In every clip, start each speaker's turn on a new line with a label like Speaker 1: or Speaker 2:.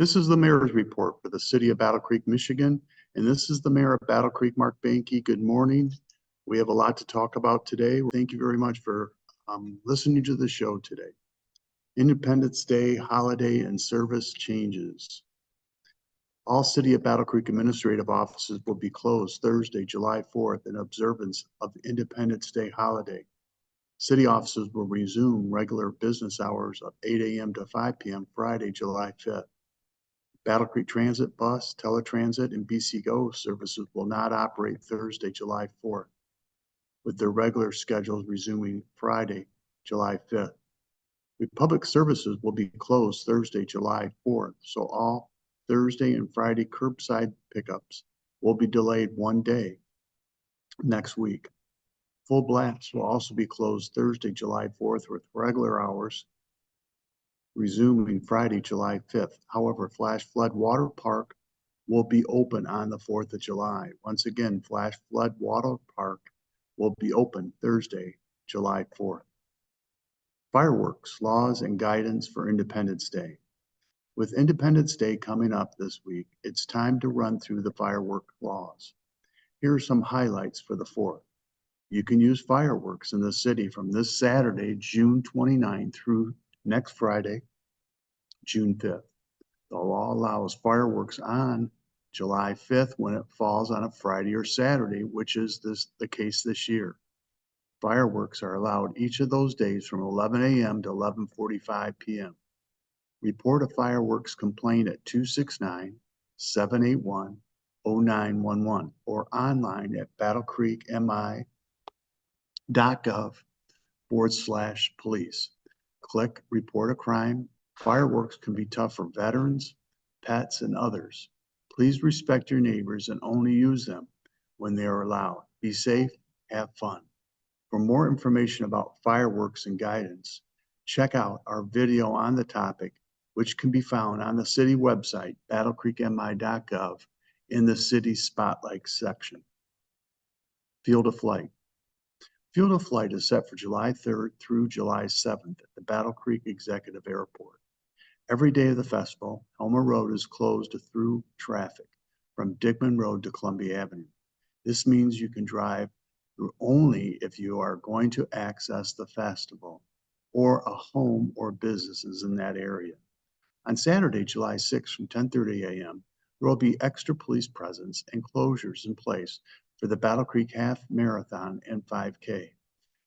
Speaker 1: This is the mayor's report for the city of Battle Creek, Michigan, and this is the mayor of Battle Creek, Mark Behnke. Good morning. We have a lot to talk about today. Thank you very much for listening to the show today. Independence Day, holiday, and service changes. All City of Battle Creek administrative offices will be closed Thursday, July 4th in observance of the Independence Day holiday. City offices will resume regular business hours of 8 a.m. to 5 p.m. Friday, July 5th. Battle Creek Transit Bus, Teletransit, and BC Go services will not operate Thursday, July 4th, with their regular schedules resuming Friday, July 5th. Public services will be closed Thursday, July 4th, so all Thursday and Friday curbside pickups will be delayed one day next week. Full blasts will also be closed Thursday, July 4th, with regular hours resuming Friday, July 5th. However, Flash Flood Water Park will be open on the 4th of July. Once again, Flash Flood Water Park will be open Thursday, July 4th. Fireworks, laws, and guidance for Independence Day. With Independence Day coming up this week, it's time to run through the firework laws. Here are some highlights for the 4th. You can use fireworks in the city from this Saturday, June 29th through next Friday, June 5th. The law allows fireworks on July 5th when it falls on a Friday or Saturday, which is the case this year. Fireworks are allowed each of those days from 11 a.m. to 11:45 p.m. Report a fireworks complaint at 269-781-0911 or online at battlecreekmi.gov/police. Click Report a Crime. Fireworks can be tough for veterans, pets, and others. Please respect your neighbors and only use them when they are allowed. Be safe, have fun. For more information about fireworks and guidance, check out our video on the topic, which can be found on the city website, battlecreekmi.gov, in the City Spotlight section. Field of Flight. Field of Flight is set for July 3rd through July 7th at the Battle Creek Executive Airport. Every day of the festival, Helmer Road is closed to through traffic from Dickman Road to Columbia Avenue. This means you can drive through only if you are going to access the festival or a home or businesses in that area. On Saturday, July 6th from 10:30 a.m., there will be extra police presence and closures in place for the Battle Creek Half Marathon and 5K.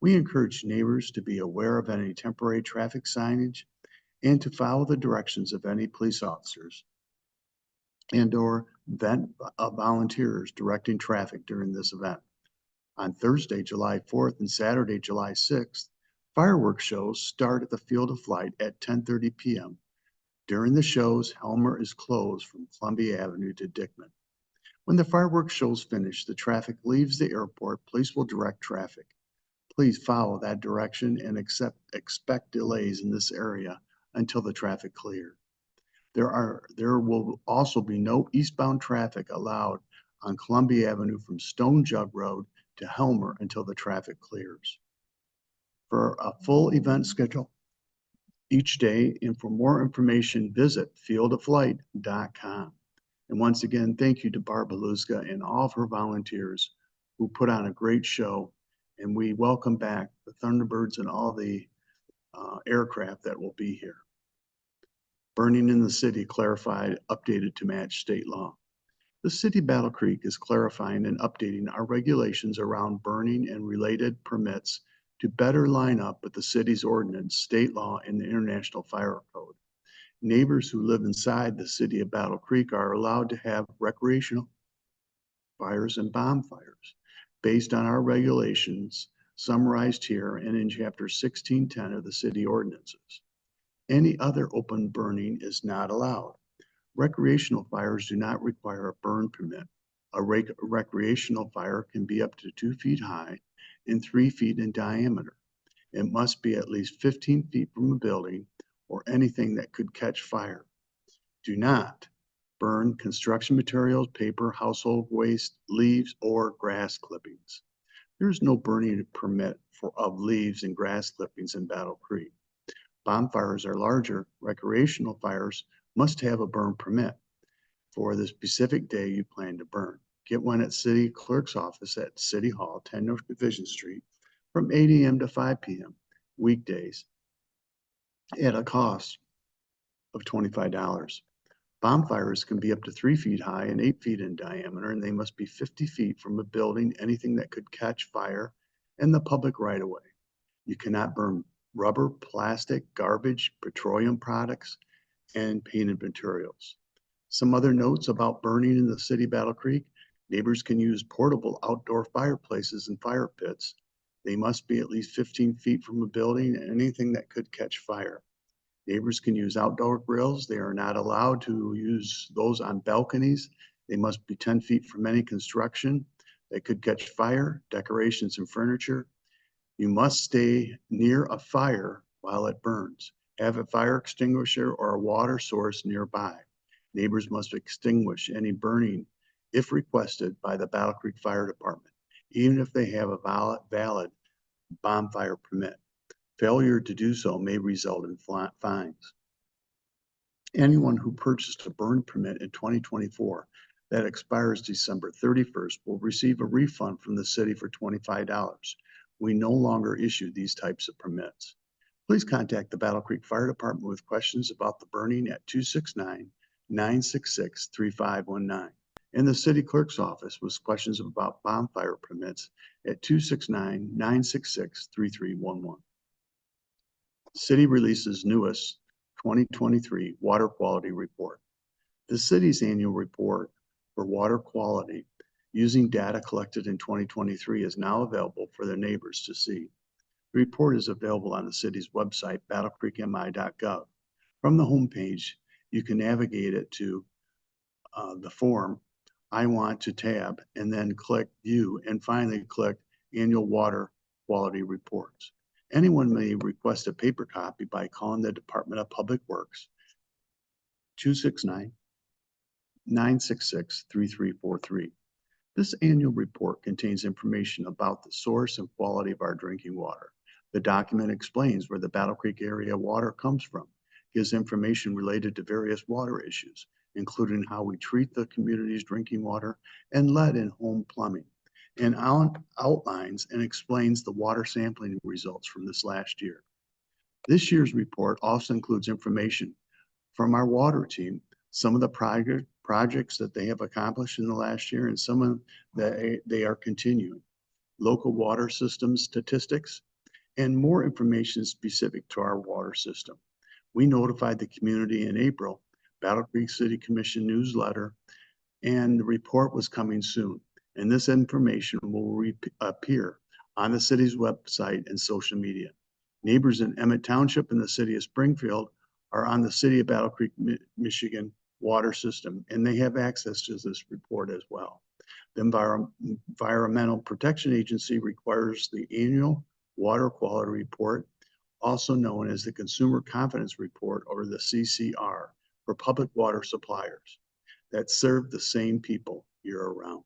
Speaker 1: We encourage neighbors to be aware of any temporary traffic signage and to follow the directions of any police officers and/or volunteers directing traffic during this event. On Thursday, July 4th and Saturday, July 6th, fireworks shows start at the Field of Flight at 10:30 p.m. During the shows, Helmer is closed from Columbia Avenue to Dickman. When the fireworks shows finish, the traffic leaves the airport. Police will direct traffic. Please follow that direction and expect delays in this area until the traffic clears. There will also be no eastbound traffic allowed on Columbia Avenue from Stone Jug Road to Helmer until the traffic clears. For a full event schedule each day and for more information, visit fieldofflight.com. And once again, thank you to Barb Beluska and all of her volunteers who put on a great show. And we welcome back the Thunderbirds and all the aircraft that will be here. Burning in the city clarified, updated to match state law. The City of Battle Creek is clarifying and updating our regulations around burning and related permits to better line up with the city's ordinance, state law, and the International Fire Code. Neighbors who live inside the City of Battle Creek are allowed to have recreational fires and bonfires based on our regulations summarized here and in Chapter 1610 of the city ordinances. Any other open burning is not allowed. Recreational fires do not require a burn permit. A recreational fire can be up to 2 feet high and 3 feet in diameter. It must be at least 15 feet from a building or anything that could catch fire. Do not burn construction materials, paper, household waste, leaves, or grass clippings. There is no burning permit of leaves and grass clippings in Battle Creek. Bonfires are larger recreational fires must have a burn permit for the specific day you plan to burn. Get one at City Clerk's office at City Hall, 10 North Division Street, from 8 a.m. to 5 p.m. weekdays at a cost of $25. Bonfires can be up to 3 feet high and 8 feet in diameter, and they must be 50 feet from a building, anything that could catch fire, and the public right of way. You cannot burn rubber, plastic, garbage, petroleum products, and painted materials. Some other notes about burning in the city of Battle Creek: neighbors can use portable outdoor fireplaces and fire pits. They must be at least 15 feet from a building and anything that could catch fire. Neighbors can use outdoor grills. They are not allowed to use those on balconies. They must be 10 feet from any construction that could catch fire, decorations, and furniture. You must stay near a fire while it burns. Have a fire extinguisher or a water source nearby. Neighbors must extinguish any burning if requested by the Battle Creek Fire Department, even if they have a valid bonfire permit. Failure to do so may result in fines. Anyone who purchased a burn permit in 2024 that expires December 31st will receive a refund from the city for $25. We no longer issue these types of permits. Please contact the Battle Creek Fire Department with questions about the burning at 269-966-3519, and the city clerk's office with questions about bonfire permits at 269-966-3311. City releases newest 2023 water quality report. The city's annual report for water quality using data collected in 2023 is now available for their neighbors to see. The report is available on the city's website, battlecreekmi.gov. From the homepage, you can navigate it to the form I Want to tab, and then click View, and finally click Annual Water Quality Reports. Anyone may request a paper copy by calling the Department of Public Works, 269-966-3343. This annual report contains information about the source and quality of our drinking water. The document explains where the Battle Creek area water comes from, gives information related to various water issues, including how we treat the community's drinking water and lead in home plumbing, and outlines and explains the water sampling results from this last year. This year's report also includes information from our water team, some of the projects that they have accomplished in the last year, and some of that they are continuing, local water system statistics, and more information specific to our water system. We notified the community in April, Battle Creek City Commission newsletter, and the report was coming soon. And this information will appear on the city's website and social media. Neighbors in Emmett Township and the city of Springfield are on the City of Battle Creek, Michigan water system, and they have access to this report as well. The Environmental Protection Agency requires the annual water quality report, also known as the Consumer Confidence Report, or the CCR, for public water suppliers that serve the same people year-round.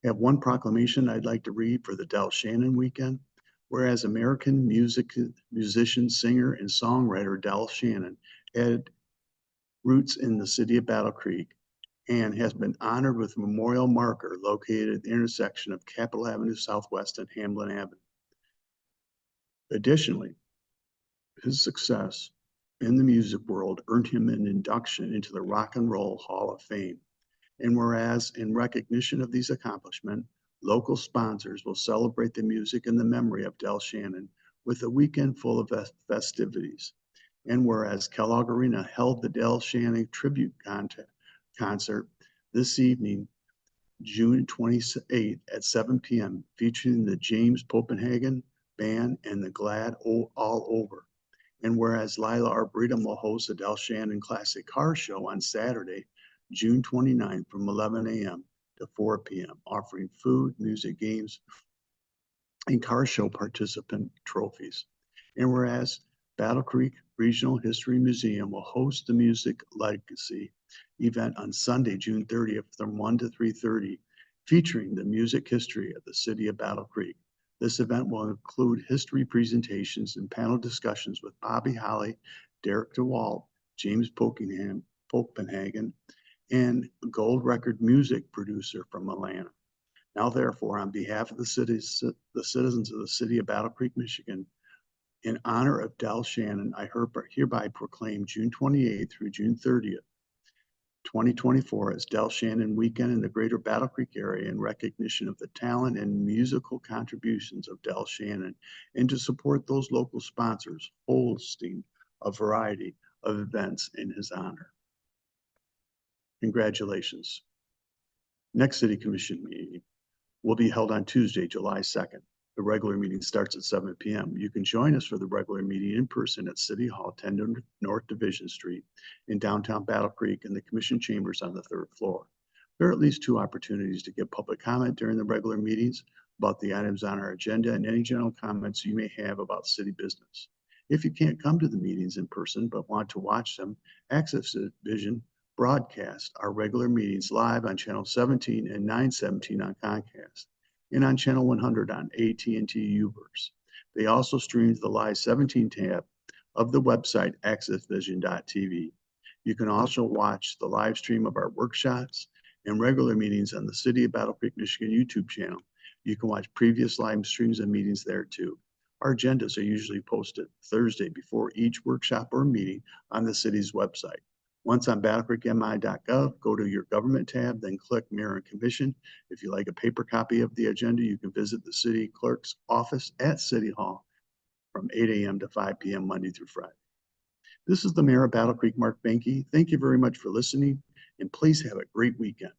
Speaker 1: I have one proclamation I'd like to read for the Del Shannon weekend. Whereas American musician, singer, and songwriter Del Shannon had roots in the city of Battle Creek and has been honored with a memorial marker located at the intersection of Capitol Avenue Southwest and Hamlin Avenue. Additionally, his success in the music world earned him an induction into the Rock and Roll Hall of Fame. And whereas in recognition of these accomplishments, local sponsors will celebrate the music and the memory of Del Shannon with a weekend full of festivities. And whereas Kellogg Arena held the Del Shannon tribute concert this evening, June 28th at 7 p.m., featuring the James Copenhagen Band and the Glad All Over. And whereas Lila Arboretum will host the Del Shannon Classic Car Show on Saturday, June 29th from 11 a.m. to 4 p.m., offering food, music, games, and car show participant trophies. And whereas Battle Creek Regional History Museum will host the Music Legacy event on Sunday, June 30th from 1 to 3:30, featuring the music history of the city of Battle Creek. This event will include history presentations and panel discussions with Bobby Holly, Derek DeWalt, James Polkenhagen, and gold record music producer from Atlanta. Now therefore, on behalf of the citizens of the city of Battle Creek, Michigan, in honor of Del Shannon, I hereby proclaim June 28th through June 30th, 2024 as Del Shannon Weekend in the greater Battle Creek area in recognition of the talent and musical contributions of Del Shannon, and to support those local sponsors hosting a variety of events in his honor. Congratulations. Next City Commission meeting will be held on Tuesday, July 2nd. The regular meeting starts at 7 p.m. You can join us for the regular meeting in person at City Hall, 10 North Division Street in downtown Battle Creek in the Commission chambers on the 3rd floor. There are at least 2 opportunities to give public comment during the regular meetings about the items on our agenda and any general comments you may have about city business. If you can't come to the meetings in person but want to watch them, Access Vision broadcast our regular meetings live on Channel 17 and 917 on Comcast, and on Channel 100 on AT&T Uverse. They also stream the Live 17 tab of the website accessvision.tv. You can also watch the live stream of our workshops and regular meetings on the City of Battle Creek, Michigan YouTube channel. You can watch previous live streams and meetings there too. Our agendas are usually posted Thursday before each workshop or meeting on the city's website. Once on battlecreekmi.gov, go to your government tab, then click Mayor and Commission. If you like a paper copy of the agenda, you can visit the city clerk's office at City Hall from 8 a.m. to 5 p.m. Monday through Friday. This is the Mayor of Battle Creek, Mark Behnke. Thank you very much for listening, and please have a great weekend.